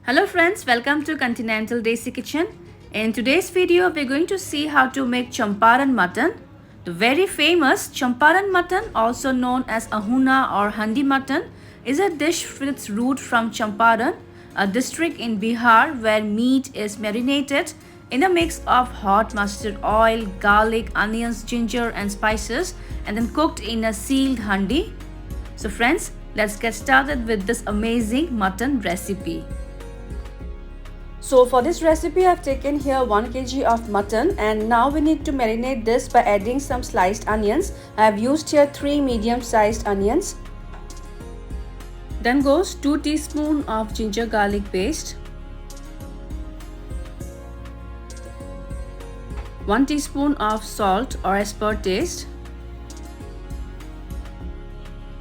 Hello friends, welcome to Continental Desi Kitchen. In today's video, we're going to see how to make Champaran mutton. The very famous Champaran mutton, also known as Ahuna or Handi mutton, is a dish with its root from Champaran, a district in Bihar where meat is marinated in a mix of hot mustard oil, garlic, onions, ginger and spices and then cooked in a sealed handi. So friends, let's get started with this amazing mutton recipe. So for this recipe, I've taken here 1 kg of mutton and now we need to marinate this by adding some sliced onions. I have used here 3 medium-sized onions. Then goes 2 teaspoons of ginger garlic paste, 1 teaspoon of salt or as per taste,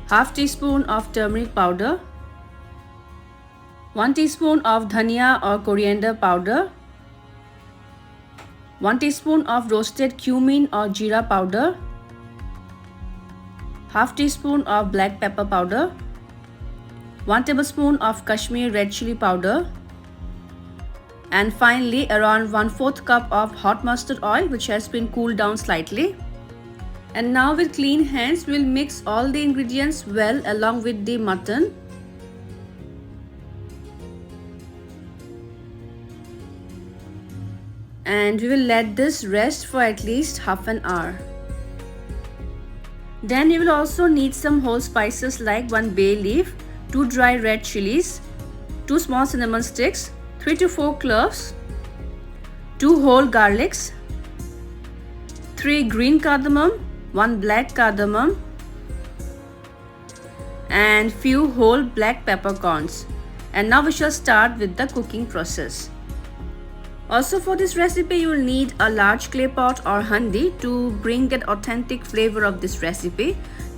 half teaspoon of turmeric powder, 1 teaspoon of dhania or coriander powder, 1 teaspoon of roasted cumin or Zeera powder, half teaspoon of black pepper powder, 1 tablespoon of Kashmiri red chilli powder, and finally around 1/4 cup of hot mustard oil which has been cooled down slightly. And now with clean hands we'll mix all the ingredients well along with the mutton. And we will let this rest for at least half an hour. Then you will also need some whole spices like 1 bay leaf, 2 dry red chilies, 2 small cinnamon sticks, 3 to 4 cloves, 2 whole garlics, 3 green cardamom, 1 black cardamom, and few whole black peppercorns. And now we shall start with the cooking process. Also for this recipe you will need a large clay pot or handi to bring that authentic flavor of this recipe.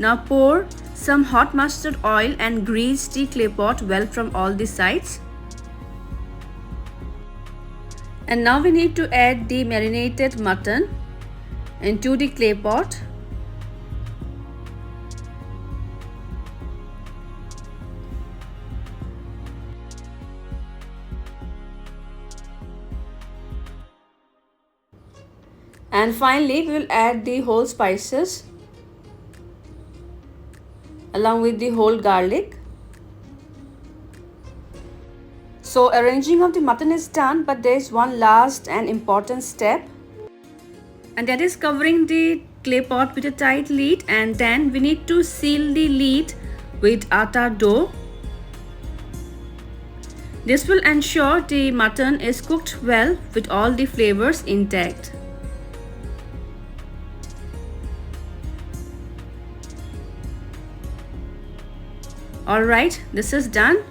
Now pour some hot mustard oil and grease the clay pot well from all the sides. And now we need to add the marinated mutton into the clay pot. And finally we will add the whole spices along with the whole garlic. So arranging of the mutton is done, but there is one last and important step, and that is covering the clay pot with a tight lid, and then we need to seal the lid with atta dough. This will ensure the mutton is cooked well with all the flavors intact. Alright, this is done.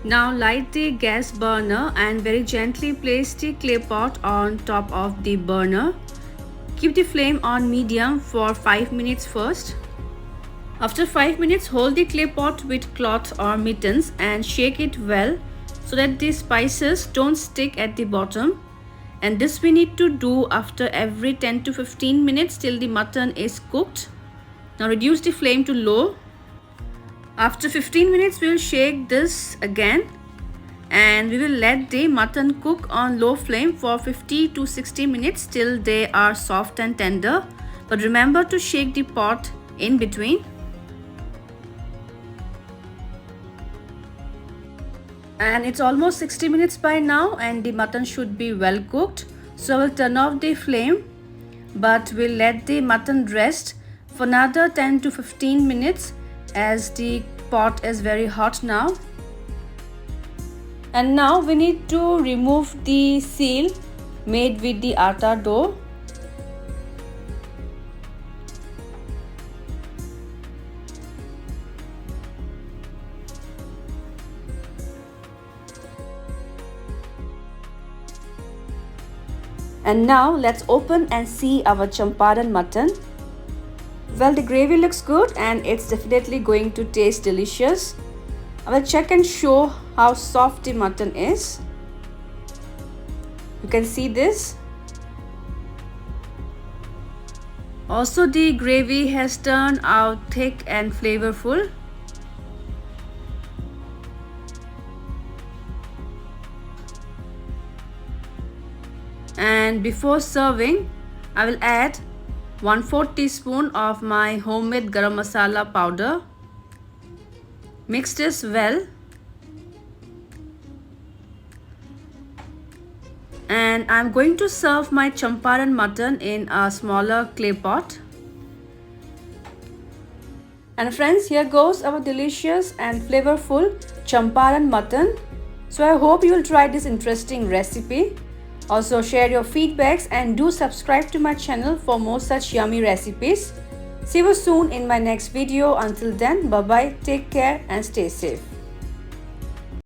Now light the gas burner and very gently place the clay pot on top of the burner. Keep the flame on medium for 5 minutes first. After 5 minutes, hold the clay pot with cloth or mittens and shake it well so that the spices don't stick at the bottom. And this we need to do after every 10 to 15 minutes till the mutton is cooked. Now reduce the flame to low. After 15 minutes we will shake this again and we will let the mutton cook on low flame for 50 to 60 minutes till they are soft and tender. But remember to shake the pot in between. And it's almost 60 minutes by now and the mutton should be well cooked. So we'll turn off the flame, but we'll let the mutton rest for another 10 to 15 minutes as the pot is very hot now. And now we need to remove the seal made with the atta dough. And now let's open and see our Champaran mutton. Well, the gravy looks good and it's definitely going to taste delicious. I will check and show how soft the mutton is. You can see this. Also the gravy has turned out thick and flavorful. And before serving, I will add 1/4 teaspoon of my homemade garam masala powder. Mix this well. And I'm going to serve my champaran mutton in a smaller clay pot. And friends, here goes our delicious and flavorful champaran mutton. So I hope you will try this interesting recipe. Also share your feedbacks and do subscribe to my channel for more such yummy recipes. See you soon in my next video. Until then, bye bye, take care and stay safe.